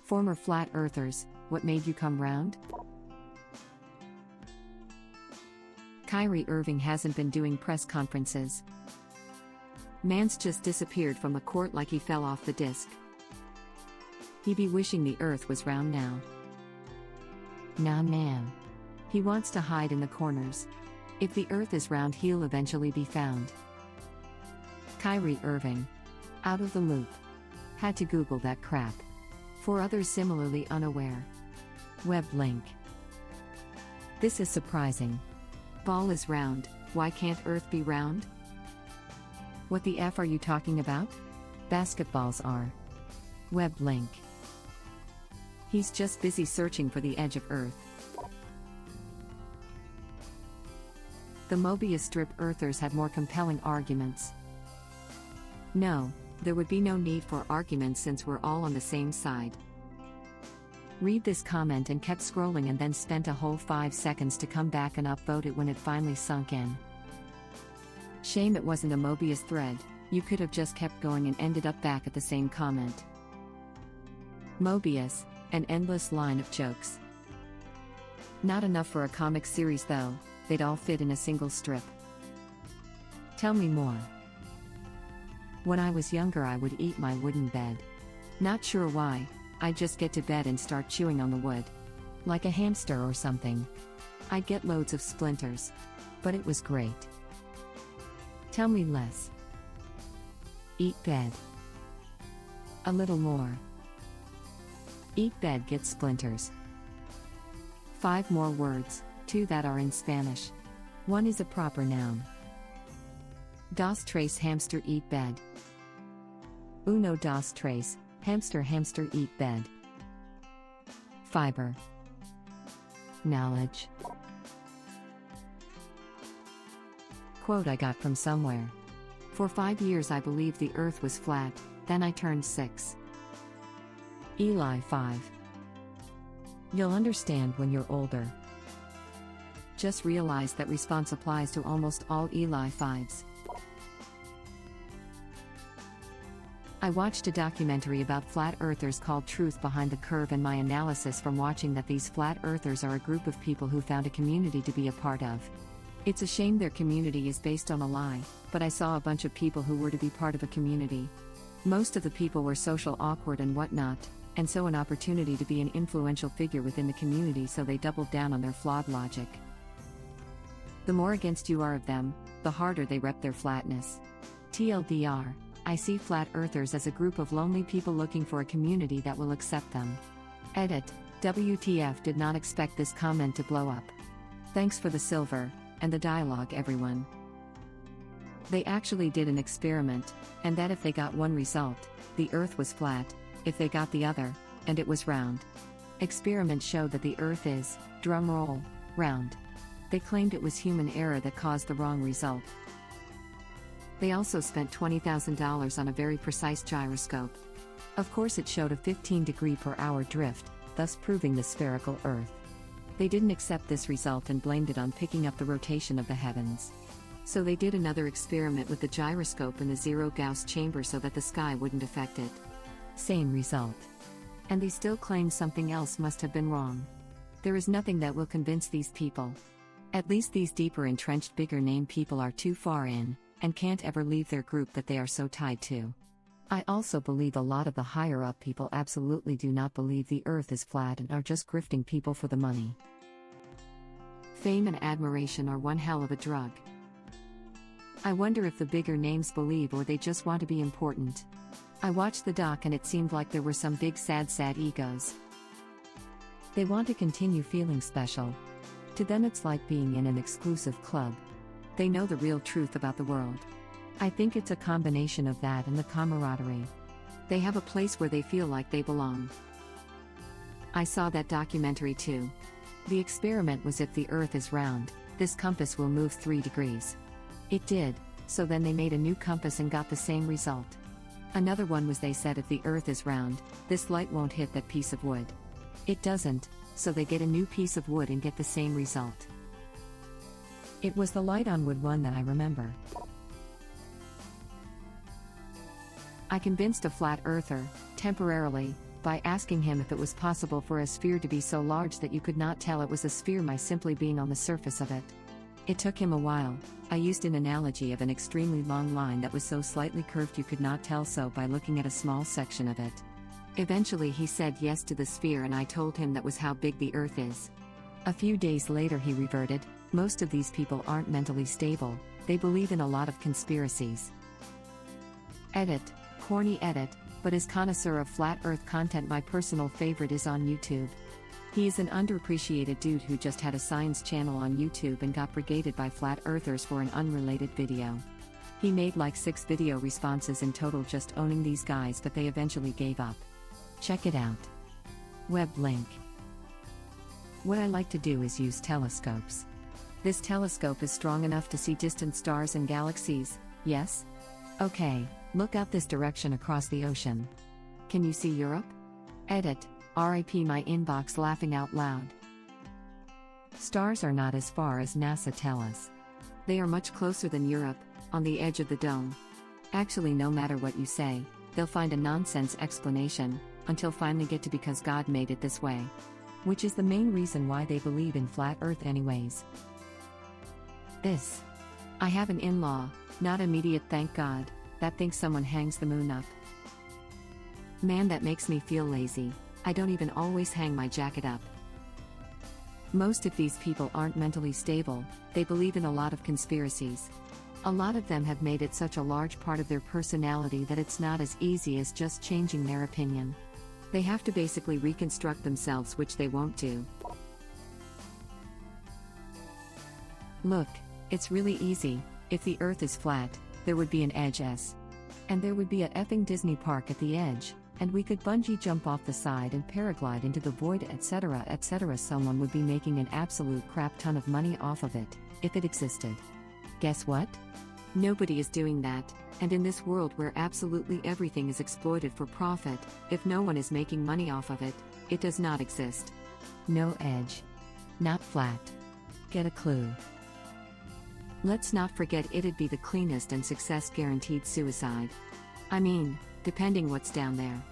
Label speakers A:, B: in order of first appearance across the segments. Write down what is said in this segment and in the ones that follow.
A: Former flat earthers, what made you come round? Kyrie Irving hasn't been doing press conferences. Man's just disappeared from the court like he fell off the disc. He be wishing the earth was round now. Nah man. He wants to hide in the corners. If the earth is round, he'll eventually be found. Kyrie Irving. Out of the loop. Had to Google that crap. For others similarly unaware. Web link. This is surprising. Ball is round, why can't earth be round? What the F are you talking about? Basketballs are. Web link. He's just busy searching for the edge of earth. The Mobius strip earthers had more compelling arguments. No, there would be no need for arguments since we're all on the same side. Read this comment and kept scrolling and then spent a whole 5 seconds to come back and upvote it when it finally sunk in. Shame it wasn't a Mobius thread, you could have just kept going and ended up back at the same comment. Mobius, an endless line of jokes. Not enough for a comic series though, they'd all fit in a single strip. Tell me more. When I was younger I would eat my wooden bed. Not sure why, I'd just get to bed and start chewing on the wood. Like a hamster or something. I'd get loads of splinters. But it was great. Tell me less. Eat bed. A little more. Eat bed get splinters. 5 more words, 2 that are in Spanish. 1 is a proper noun. Dos tres hamster eat bed. Uno dos tres, hamster hamster eat bed. Fiber. Knowledge. Quote I got from somewhere. For 5 years I believed the earth was flat, then I turned 6. Eli 5. You'll understand when you're older. Just realize that response applies to almost all Eli 5s. I watched a documentary about flat earthers called Truth Behind the Curve, and my analysis from watching that these flat earthers are a group of people who found a community to be a part of. It's a shame their community is based on a lie, but I saw a bunch of people who were to be part of a community. Most of the people were social awkward and whatnot, and so an opportunity to be an influential figure within the community, so they doubled down on their flawed logic. The more against you are of them, the harder they rep their flatness. TLDR, I see flat earthers as a group of lonely people looking for a community that will accept them. Edit, WTF, did not expect this comment to blow up. Thanks for the silver, and the dialogue everyone. They actually did an experiment, and that if they got one result, the earth was flat, if they got the other, and it was round. Experiment showed that the earth is, drumroll, round. They claimed it was human error that caused the wrong result. They also spent $20,000 on a very precise gyroscope. Of course it showed a 15-degree-per-hour drift, thus proving the spherical Earth. They didn't accept this result and blamed it on picking up the rotation of the heavens. So they did another experiment with the gyroscope in the zero Gauss chamber so that the sky wouldn't affect it. Same result. And they still claim something else must have been wrong. There is nothing that will convince these people. At least these deeper entrenched bigger name people are too far in, and can't ever leave their group that they are so tied to. I also believe a lot of the higher up people absolutely do not believe the earth is flat and are just grifting people for the money. Fame and admiration are one hell of a drug. I wonder if the bigger names believe or they just want to be important. I watched the doc and it seemed like there were some big sad egos. They want to continue feeling special. To them it's like being in an exclusive club. They know the real truth about the world. I think it's a combination of that and the camaraderie. They have a place where they feel like they belong. I saw that documentary too. The experiment was if the earth is round, this compass will move 3 degrees. It did, so then they made a new compass and got the same result. Another one was they said if the earth is round, this light won't hit that piece of wood. It doesn't, so they get a new piece of wood and get the same result. It was the light on wood one that I remember. I convinced a flat earther, temporarily, by asking him if it was possible for a sphere to be so large that you could not tell it was a sphere by simply being on the surface of it. It took him a while. I used an analogy of an extremely long line that was so slightly curved you could not tell so by looking at a small section of it. Eventually he said yes to the sphere, and I told him that was how big the Earth is. A few days later he reverted. Most of these people aren't mentally stable, they believe in a lot of conspiracies. Edit, corny edit, but as connoisseur of flat earth content my personal favorite is on YouTube. He is an underappreciated dude who just had a science channel on YouTube and got brigaded by flat earthers for an unrelated video. He made like 6 video responses in total just owning these guys, but they eventually gave up. Check it out. Web link. What I like to do is use telescopes. This telescope is strong enough to see distant stars and galaxies, yes? Okay, look out this direction across the ocean. Can you see Europe? Edit, RIP my inbox laughing out loud. Stars are not as far as NASA tell us. They are much closer than Europe, on the edge of the dome. Actually, no matter what you say, they'll find a nonsense explanation, until finally get to because God made it this way. Which is the main reason why they believe in flat earth anyways. This. I have an in-law, not immediate thank God, that thinks someone hangs the moon up. Man, that makes me feel lazy. I don't even always hang my jacket up. Most of these people aren't mentally stable, they believe in a lot of conspiracies. A lot of them have made it such a large part of their personality that it's not as easy as just changing their opinion. They have to basically reconstruct themselves, which they won't do. Look, it's really easy. If the Earth is flat, there would be an edge S. And there would be a effing Disney park at the edge, and we could bungee jump off the side and paraglide into the void, etc., etc. Someone would be making an absolute crap ton of money off of it, if it existed. Guess what? Nobody is doing that, and in this world where absolutely everything is exploited for profit, if no one is making money off of it, it does not exist. No edge. Not flat. Get a clue. Let's not forget it'd be the cleanest and success guaranteed suicide. I mean, depending what's down there.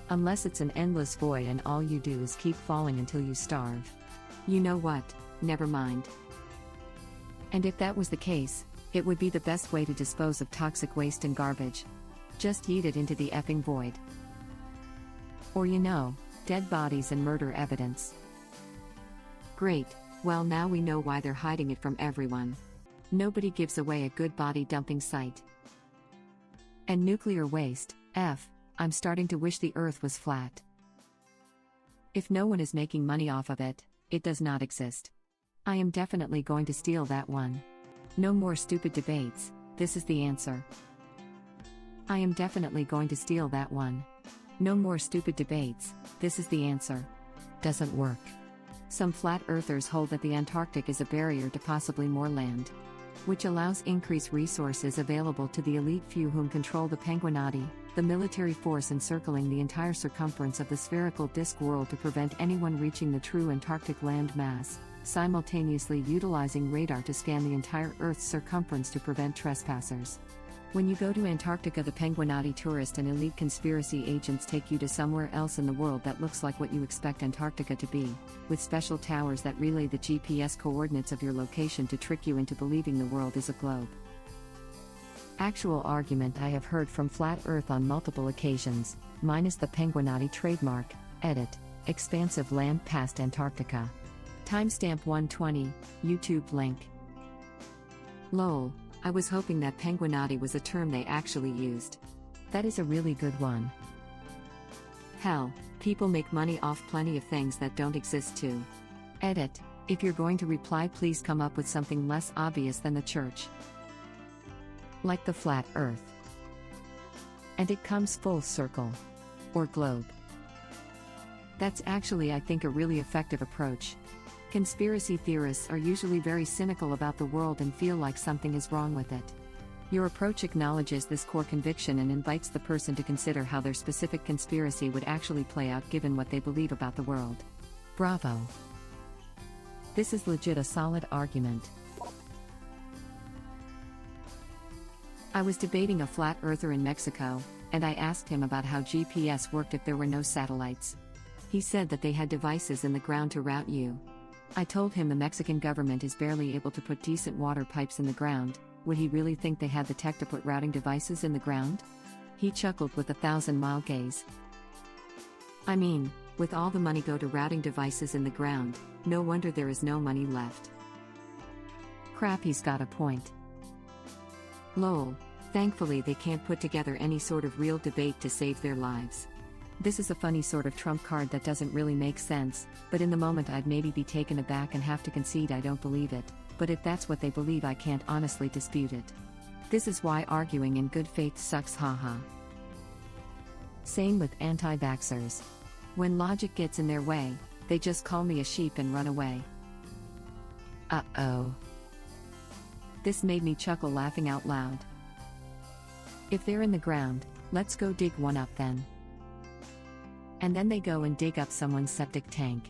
A: Unless it's an endless void and all you do is keep falling until you starve. You know what, never mind. And if that was the case, it would be the best way to dispose of toxic waste and garbage. Just yeet it into the effing void. Or dead bodies and murder evidence. Great, well now we know why they're hiding it from everyone. Nobody gives away a good body dumping site. And nuclear waste, I'm starting to wish the Earth was flat. If no one is making money off of it, it does not exist. I am definitely going to steal that one. No more stupid debates, this is the answer. I am definitely going to steal that one. No more stupid debates, this is the answer. Doesn't work. Some flat earthers hold that the Antarctic is a barrier to possibly more land, which allows increased resources available to the elite few whom control the Penguinati, the military force encircling the entire circumference of the spherical disk world to prevent anyone reaching the true Antarctic land mass, simultaneously utilizing radar to scan the entire Earth's circumference to prevent trespassers. When you go to Antarctica, the Penguinati tourist and elite conspiracy agents take you to somewhere else in the world that looks like what you expect Antarctica to be, with special towers that relay the GPS coordinates of your location to trick you into believing the world is a globe. Actual argument I have heard from Flat Earth on multiple occasions, minus the Penguinati trademark, edit, expansive land past Antarctica. Timestamp 120, YouTube link. Lol. I was hoping that Penguinati was a term they actually used. That is a really good one. Hell, people make money off plenty of things that don't exist too. Edit, if you're going to reply, please come up with something less obvious than the church. Like the flat earth. And it comes full circle. Or globe. That's actually, I think, a really effective approach. Conspiracy theorists are usually very cynical about the world and feel like something is wrong with it. Your approach acknowledges this core conviction and invites the person to consider how their specific conspiracy would actually play out given what they believe about the world. Bravo. This is legit a solid argument. I was debating a flat earther in Mexico, and I asked him about how GPS worked if there were no satellites. He said that they had devices in the ground to route you. I told him the Mexican government is barely able to put decent water pipes in the ground. Would he really think they had the tech to put routing devices in the ground? He chuckled with a 1,000-mile gaze. I mean, with all the money go to routing devices in the ground, no wonder there is no money left. Crap, he's got a point. Lol. Thankfully they can't put together any sort of real debate to save their lives. This is a funny sort of trump card that doesn't really make sense, but in the moment I'd maybe be taken aback and have to concede I don't believe it, but if that's what they believe I can't honestly dispute it. This is why arguing in good faith sucks, haha. Same with anti-vaxxers. When logic gets in their way, they just call me a sheep and run away. Uh-oh. This made me chuckle laughing out loud. If they're in the ground, let's go dig one up then. And then they go and dig up someone's septic tank.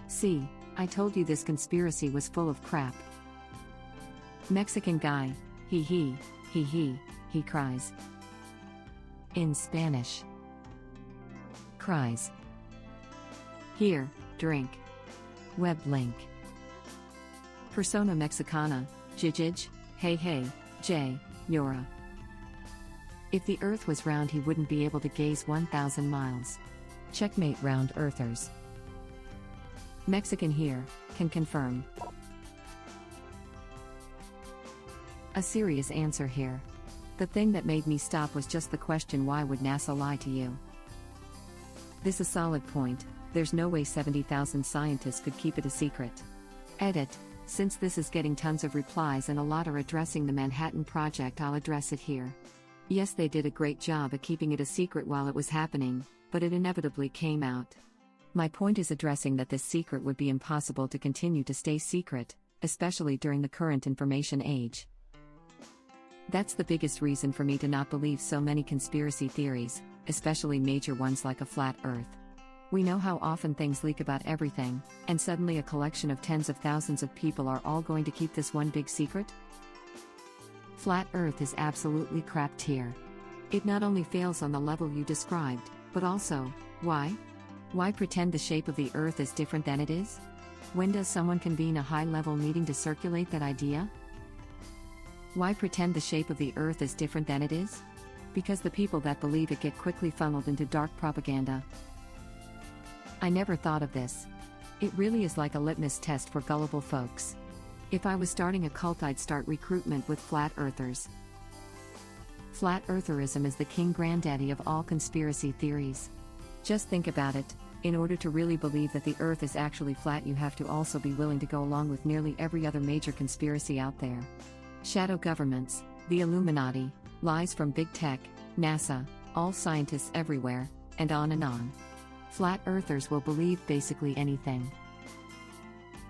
A: See, I told you this conspiracy was full of crap. Mexican guy, he cries. In Spanish. Cries. Here, drink. Web link. Persona Mexicana, Jijij, hey, J, Yora. If the earth was round he wouldn't be able to gaze 1,000 miles. Checkmate round earthers. Mexican here, can confirm. A serious answer here. The thing that made me stop was just the question, why would NASA lie to you? This is a solid point, there's no way 70,000 scientists could keep it a secret. Edit. Since this is getting tons of replies and a lot are addressing the Manhattan Project, I'll address it here. Yes, they did a great job at keeping it a secret while it was happening, but it inevitably came out. My point is addressing that this secret would be impossible to continue to stay secret, especially during the current information age. That's the biggest reason for me to not believe so many conspiracy theories, especially major ones like a flat Earth. We know how often things leak about everything, and suddenly a collection of tens of thousands of people are all going to keep this one big secret? Flat Earth is absolutely crap tier. It not only fails on the level you described, but also, why? Why pretend the shape of the Earth is different than it is? When does someone convene a high-level meeting to circulate that idea? Why pretend the shape of the Earth is different than it is? Because the people that believe it get quickly funneled into dark propaganda. I never thought of this. It really is like a litmus test for gullible folks. If I was starting a cult, I'd start recruitment with flat earthers. Flat eartherism is the king granddaddy of all conspiracy theories. Just think about it. In order to really believe that the Earth is actually flat, you have to also be willing to go along with nearly every other major conspiracy out there. Shadow governments, the Illuminati, lies from big tech, NASA, all scientists everywhere, and on and on. Flat earthers will believe basically anything.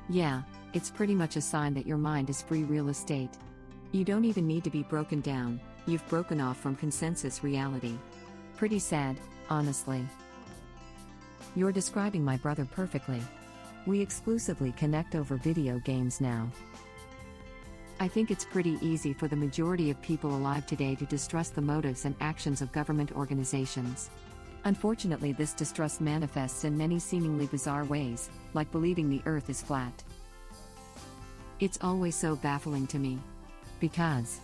A: Yeah, it's pretty much a sign that your mind is free real estate. You don't even need to be broken down, you've broken off from consensus reality. Pretty sad, honestly. You're describing my brother perfectly. We exclusively connect over video games now. I think it's pretty easy for the majority of people alive today to distrust the motives and actions of government organizations. Unfortunately, this distrust manifests in many seemingly bizarre ways, like believing the Earth is flat. It's always so baffling to me. Because,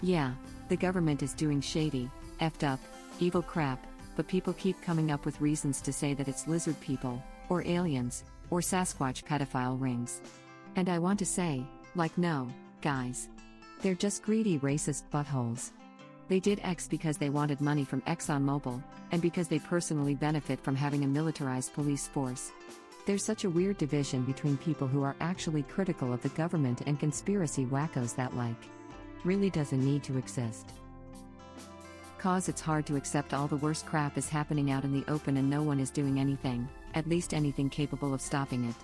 A: yeah, the government is doing shady, effed up, evil crap, but people keep coming up with reasons to say that it's lizard people, or aliens, or Sasquatch pedophile rings. And I want to say, like, no, guys. They're just greedy racist buttholes. They did X because they wanted money from ExxonMobil, and because they personally benefit from having a militarized police force. There's such a weird division between people who are actually critical of the government and conspiracy wackos that, like, really doesn't need to exist. Cause it's hard to accept all the worst crap is happening out in the open and no one is doing anything, at least anything capable of stopping it.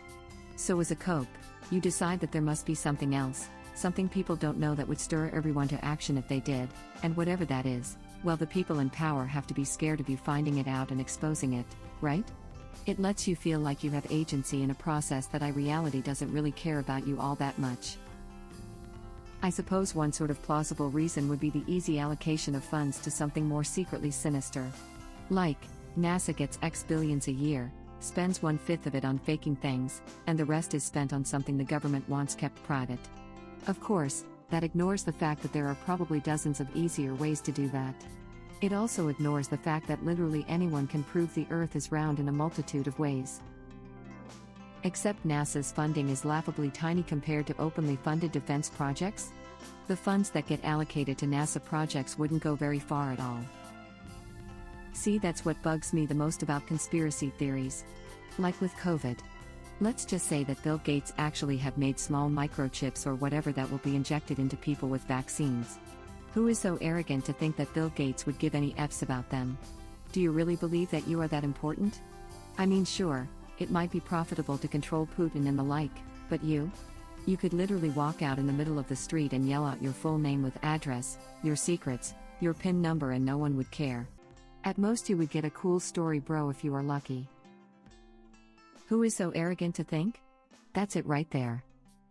A: So as a cope, you decide that there must be something else, something people don't know that would stir everyone to action if they did, and whatever that is, well, the people in power have to be scared of you finding it out and exposing it, right? It lets you feel like you have agency in a process that in reality doesn't really care about you all that much. I suppose one sort of plausible reason would be the easy allocation of funds to something more secretly sinister. Like, NASA gets X billions a year, spends 1/5 of it on faking things, and the rest is spent on something the government wants kept private. Of course, that ignores the fact that there are probably dozens of easier ways to do that. It also ignores the fact that literally anyone can prove the Earth is round in a multitude of ways. Except NASA's funding is laughably tiny compared to openly funded defense projects. The funds that get allocated to NASA projects wouldn't go very far at all. See, that's what bugs me the most about conspiracy theories. Like with COVID. Let's just say that Bill Gates actually have made small microchips or whatever that will be injected into people with vaccines. Who is so arrogant to think that Bill Gates would give any F's about them? Do you really believe that you are that important? I mean, sure, it might be profitable to control Putin and the like, but you? You could literally walk out in the middle of the street and yell out your full name with address, your secrets, your PIN number, and no one would care. At most you would get a cool story bro if you are lucky. Who is so arrogant to think? That's it right there.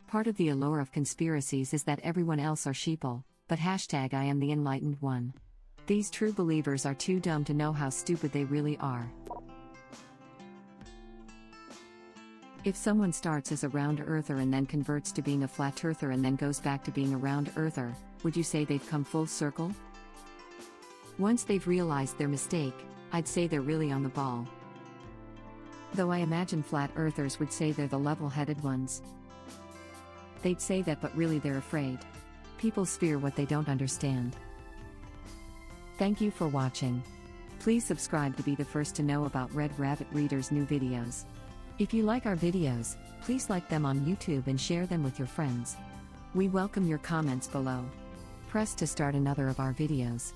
A: Part of the allure of conspiracies is that everyone else are sheeple, but hashtag I am the enlightened one. These true believers are too dumb to know how stupid they really are. If someone starts as a round earther and then converts to being a flat earther and then goes back to being a round earther, would you say they've come full circle? Once they've realized their mistake, I'd say they're really on the ball. Though I imagine flat earthers would say they're the level-headed ones. They'd say that, but really they're afraid. People fear what they don't understand. Thank you for watching. Please subscribe to be the first to know about Red Rabbit Reader's new videos. If you like our videos, please like them on YouTube and share them with your friends. We welcome your comments below. Press to start another of our videos.